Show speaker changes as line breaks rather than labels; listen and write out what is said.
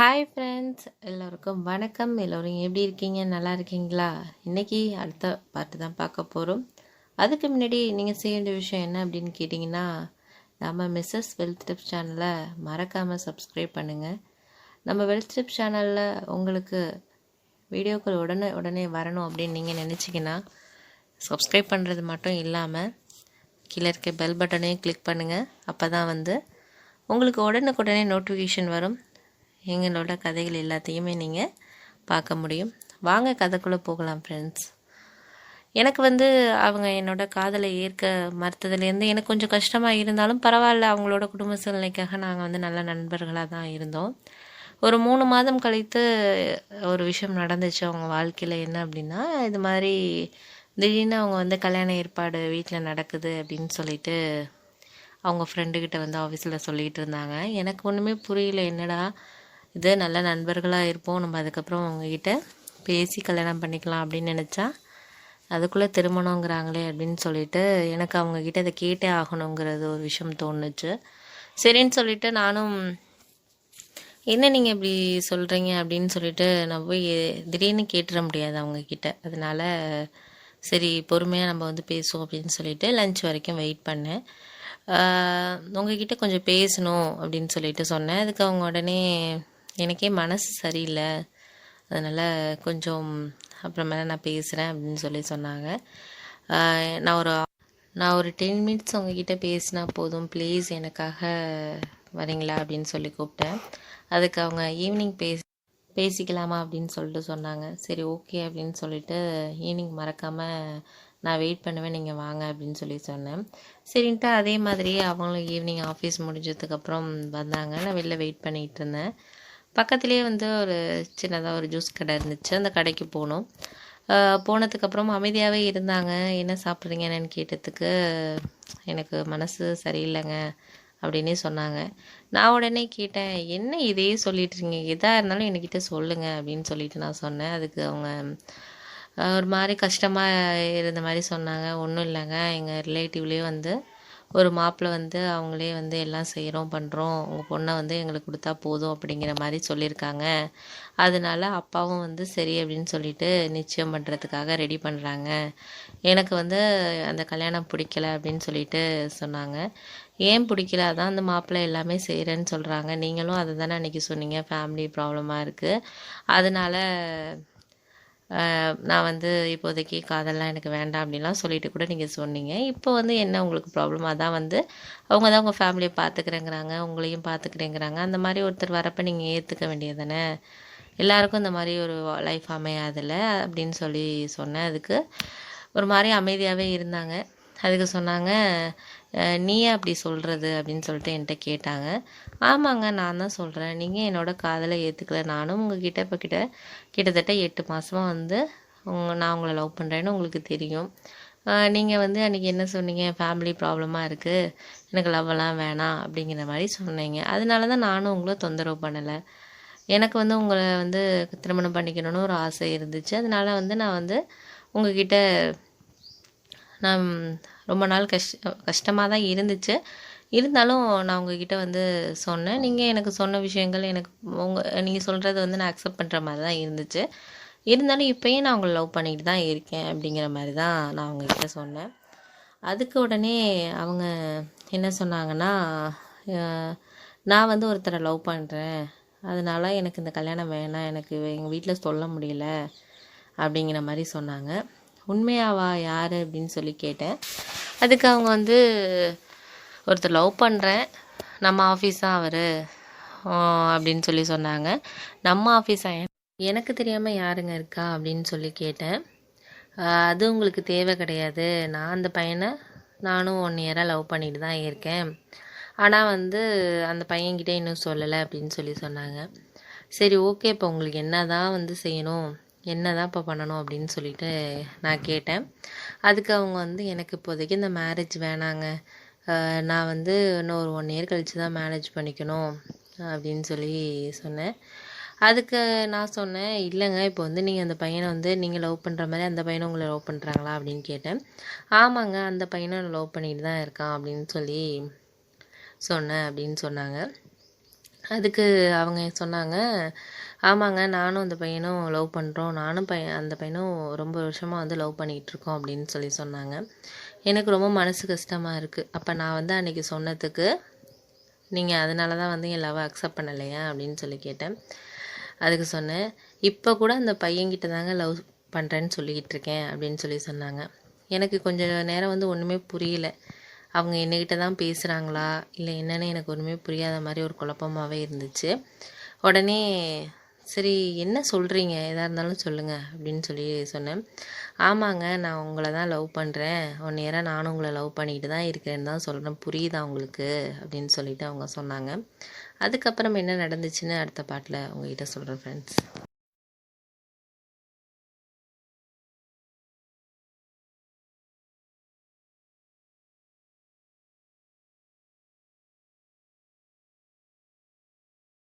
Hi friends, எல்லோருக்கும் வணக்கம். எல்லோரும் எப்படி இருக்கீங்க? நல்லா இருக்கீங்களா? இன்றைக்கி அடுத்த பார்ட்டு தான் பார்க்க போகிறோம். அதுக்கு முன்னாடி நீங்கள் செய்ய வேண்டிய விஷயம் என்ன அப்படின்னு கேட்டிங்கன்னா, நம்ம மிஸ்ஸஸ் வெல்த் டிப்ஸ் சேனலை மறக்காமல் சப்ஸ்கிரைப் பண்ணுங்கள். நம்ம வெல்த் டிப்ஸ் சேனலில் உங்களுக்கு வீடியோக்கள் உடனே வரணும் அப்படின்னு நீங்கள் நினச்சிங்கன்னா சப்ஸ்கிரைப் பண்ணுறது மட்டும் இல்லாமல் கீழே இருக்க பெல் பட்டனையும் கிளிக் பண்ணுங்கள். அப்போ தான் உங்களுக்கு உடனுக்குடனே நோட்டிஃபிகேஷன் வரும். எங்களோட கதைகள் எல்லாத்தையுமே நீங்கள் பார்க்க முடியும். வாங்க கதைக்குள்ளே போகலாம் ஃப்ரெண்ட்ஸ். எனக்கு அவங்க என்னோட காதலை ஏற்க மறுத்ததுலேருந்து எனக்கு கொஞ்சம் கஷ்டமாக இருந்தாலும் பரவாயில்ல, அவங்களோட குடும்ப சூழ்நிலைக்காக நாங்கள் நல்ல நண்பர்களாக தான் இருந்தோம். ஒரு 3 மாதம் கழித்து ஒரு விஷயம் நடந்துச்சு அவங்க வாழ்க்கையில். என்ன அப்படின்னா, இது மாதிரி திடீர்னு அவங்க கல்யாண ஏற்பாடு வீட்டில் நடக்குது அப்படின்னு சொல்லிட்டு அவங்க ஃப்ரெண்டுக்கிட்ட ஆஃபீஸில் சொல்லிகிட்டு இருந்தாங்க. எனக்கு ஒன்றுமே புரியல, என்னடா இது, நல்ல நண்பர்களாக இருப்போம், நம்ம அதுக்கப்புறம் அவங்கக்கிட்ட பேசி கல்யாணம் பண்ணிக்கலாம் அப்படின்னு நினச்சா அதுக்குள்ளே திருமணங்கிறாங்களே அப்படின்னு சொல்லிட்டு எனக்கு அவங்கக்கிட்ட அதை கேட்டே ஆகணுங்கிறது ஒரு விஷயம் தோணுச்சு. சரின்னு சொல்லிட்டு நானும், என்ன நீங்கள் இப்படி சொல்கிறீங்க அப்படின்னு சொல்லிட்டு நான் போய் திடீர்னு கேட்டுற முடியாது அவங்கக்கிட்ட. அதனால் சரி பொறுமையாக நம்ம பேசுவோம் அப்படின்னு சொல்லிட்டு லஞ்ச் வரைக்கும் வெயிட் பண்ணேன். உங்ககிட்ட கொஞ்சம் பேசணும் அப்படின்னு சொல்லிட்டு சொன்னேன். அதுக்கு அவங்க உடனே, எனக்கே மனசு சரியில்லை, அதனால் கொஞ்சம் அப்புறமேல நான் பேசுகிறேன் அப்படின்னு சொன்னாங்க. நான் ஒரு 10 மினிட்ஸ் உங்ககிட்ட பேசினா போதும், ப்ளீஸ் எனக்காக வரீங்களா அப்படின்னு சொல்லி கூப்பிட்டேன். அதுக்கு அவங்க ஈவினிங் பேசிக்கலாமா அப்படின்னு சொல்லிட்டு சொன்னாங்க. சரி ஓகே அப்படின்னு சொல்லிட்டு ஈவினிங் மறக்காமல் நான் வெயிட் பண்ணுவேன், நீங்கள் வாங்க அப்படின்னு சொல்லி சொன்னேன். சரின்ட்டு அதே மாதிரியே அவங்களும் ஈவினிங் ஆஃபீஸ் முடிஞ்சதுக்கப்புறம் வந்தாங்க. நான் வெளில வெயிட் பண்ணிகிட்டு இருந்தேன். பக்கத்துலேயே ஒரு சின்னதாக ஒரு ஜூஸ் கடை இருந்துச்சு. அந்த கடைக்கு போனோம். போனதுக்கப்புறம் அமைதியாகவே இருந்தாங்க. என்ன சாப்பிட்றீங்க என்னன்னு கேட்டதுக்கு, எனக்கு மனசு சரியில்லைங்க அப்படின்னே சொன்னாங்க. நான் உடனே கேட்டேன், என்ன இதையே சொல்லிட்டுருங்க, எதாக இருந்தாலும் என்கிட்ட சொல்லுங்கள் அப்படின்னு சொல்லிட்டு நான் சொன்னேன். அதுக்கு அவங்க ஒரு மாதிரி கஷ்டமாக இருந்த மாதிரி சொன்னாங்க. ஒன்றும் இல்லைங்க, எங்கள் ரிலேட்டிவ்லேயே ஒரு மாப்பிள்ளை அவங்களே எல்லாம் செய்கிறோம் பண்ணுறோம், உங்கள் பொண்ணை எங்களுக்கு கொடுத்தா போதும் அப்படிங்கிற மாதிரி சொல்லியிருக்காங்க. அதனால அப்பாவும் சரி அப்படின்னு சொல்லிட்டு நிச்சயம் பண்ணுறதுக்காக ரெடி பண்ணுறாங்க. எனக்கு அந்த கல்யாணம் பிடிக்கல அப்படின்னு சொல்லிட்டு சொன்னாங்க. ஏன் பிடிக்கல? அதான் அந்த மாப்பிள்ளை எல்லாமே செய்கிறேன்னு சொல்கிறாங்க. நீங்களும் அதை தானே அன்றைக்கி சொன்னீங்க, ஃபேமிலி ப்ராப்ளமாக இருக்குது, அதனால் நான் இப்போதைக்கு காதல்லாம் எனக்கு வேண்டாம் அப்படின்லாம் சொல்லிட்டு கூட நீங்கள் சொன்னீங்க. இப்போ என்ன உங்களுக்கு ப்ராப்ளம்? அதான் அவங்க தான் உங்கள் ஃபேமிலியை பார்த்துக்கிறேங்கிறாங்க, உங்களையும் பார்த்துக்கிறேங்கிறாங்க. அந்த மாதிரி ஒருத்தர் வரப்போ நீங்கள் ஏற்றுக்க வேண்டியது தானே. எல்லாருக்கும் இந்த மாதிரி ஒரு லைஃப் அமையாதில்ல அப்படின்னு சொல்லி சொன்னேன். அதுக்கு ஒரு மாதிரி அமைதியாகவே இருந்தாங்க. அதுக்கு சொன்னாங்க, நீயே அப்படி சொல்கிறது அப்படின்னு சொல்லிட்டு என்கிட்ட கேட்டாங்க. ஆமாங்க, நான் தான் சொல்கிறேன், நீங்கள் என்னோடய காதலை ஏற்றுக்கல. நானும் உங்ககிட்ட இப்போ கிட்டத்தட்ட 8 மாதமாக நான் உங்களை லவ் பண்ணுறேன்னு உங்களுக்கு தெரியும். நீங்கள் அன்றைக்கி என்ன சொன்னீங்க, ஃபேமிலி ப்ராப்ளமாக இருக்குது, எனக்கு லவ்வெல்லாம் வேணாம் அப்படிங்கிற மாதிரி சொன்னீங்க. அதனால தான் நானும் உங்களை தொந்தரவு பண்ணலை. எனக்கு உங்களை திருமணம் பண்ணிக்கணும்னு ஒரு ஆசை இருந்துச்சு. அதனால் நான் உங்ககிட்ட நான் ரொம்ப நாள் கஷ்டமாக தான் இருந்துச்சு. இருந்தாலும் நான் உங்ககிட்ட சொன்னேன். நீங்கள் எனக்கு சொன்ன விஷயங்கள் எனக்கு நீங்கள் சொல்கிறது நான் அக்செப்ட் பண்ணுற மாதிரி தான் இருந்துச்சு. இருந்தாலும் இப்போயும் நான் உங்களை லவ் பண்ணிக்கிட்டு தான் இருக்கேன் அப்படிங்கிற மாதிரி தான் நான் உங்ககிட்ட சொன்னேன். அதுக்கு உடனே அவங்க என்ன சொன்னாங்கன்னா, நான் ஒருத்தரை லவ் பண்ணுறேன், அதனால் எனக்கு இந்த கல்யாணம் வேணாம், எனக்கு எங்கள் வீட்டில் சொல்ல முடியல அப்படிங்கிற மாதிரி சொன்னாங்க. உண்மையாவா? யார் அப்படின்னு சொல்லி கேட்டேன். அதுக்கு அவங்க ஒருத்தர் லவ் பண்ணுறேன், நம்ம ஆஃபீஸ் தான் அவர் அப்படின்னு சொல்லி சொன்னாங்க. நம்ம ஆஃபீஸா? எனக்கு தெரியாமல் யாருங்க இருக்கா அப்படின்னு சொல்லி கேட்டேன். அது உங்களுக்கு தேவை கிடையாது, நான் அந்த பையனை நானும் 1 இயராக லவ் பண்ணிட்டு தான் இருக்கேன், ஆனால் அந்த பையன்கிட்ட இன்னும் சொல்லலை அப்படின்னு சொல்லி சொன்னாங்க. சரி ஓகே, இப்போ உங்களுக்கு என்ன தான் செய்யணும், என்ன தான் இப்போ பண்ணணும் அப்படின்னு சொல்லிட்டு நான் கேட்டேன். அதுக்கு அவங்க எனக்கு இப்போதைக்கு இந்த மேரேஜ் வேணாங்க, நான் இன்னும் ஒரு 1 இயர் கழித்து தான் மேரேஜ் பண்ணிக்கணும் அப்படின்னு சொல்லி சொன்னேன். அதுக்கு நான் சொன்னேன், இல்லைங்க, இப்போ நீங்கள் அந்த பையனை நீங்கள் லவ் பண்ணுற மாதிரி அந்த பையனை உங்களை லவ் பண்ணுறாங்களா அப்படின்னு கேட்டேன். ஆமாங்க, அந்த பையனை லவ் பண்ணிட்டு தான் இருக்கான் அப்படின்னு சொல்லி சொன்னேன் அப்படின்னு சொன்னாங்க. அதுக்கு அவங்க சொன்னாங்க, ஆமாங்க நானும் அந்த பையனும் லவ் பண்ணுறோம். நானும் அந்த பையனும் ரொம்ப வருஷமாக வந்து லவ் பண்ணிகிட்டு இருக்கோம் அப்படின்னு சொல்லி சொன்னாங்க. எனக்கு ரொம்ப மனசு கஷ்டமாக இருக்குது. அப்போ நான் வந்து அன்றைக்கி சொன்னதுக்கு நீங்கள் அதனால தான் வந்து என் லவ்வை அக்செப்ட் பண்ணலையா அப்படின்னு சொல்லி கேட்டேன். அதுக்கு சொன்னேன், இப்போ கூட அந்த பையன்கிட்ட தாங்க லவ் பண்ணுறேன்னு சொல்லிக்கிட்டு இருக்கேன் அப்படின்னு சொல்லி சொன்னாங்க. எனக்கு கொஞ்சம் நேரம் வந்து ஒன்றுமே புரியல. அவங்க என்னகிட்ட தான் பேசுகிறாங்களா இல்லை என்னன்னு எனக்கு ஒன்றுமே புரியாத மாதிரி ஒரு குழப்பமாகவே இருந்துச்சு. உடனே சரி என்ன சொல்கிறீங்க, எதாக இருந்தாலும் சொல்லுங்கள் அப்படின்னு சொல்லி சொன்னேன். ஆமாங்க நான் உங்களை தான் லவ் பண்ணுறேன், 1 இயராக நானும் உங்களை லவ் பண்ணிக்கிட்டு தான் இருக்கிறேன்னு தான் சொல்கிறேன், புரியுதா உங்களுக்கு அப்படின்னு சொல்லிட்டு அவங்க சொன்னாங்க. அதுக்கப்புறம் என்ன நடந்துச்சுன்னு அடுத்த பாட்டில் உங்ககிட்ட சொல்கிறேன் ஃப்ரெண்ட்ஸ்.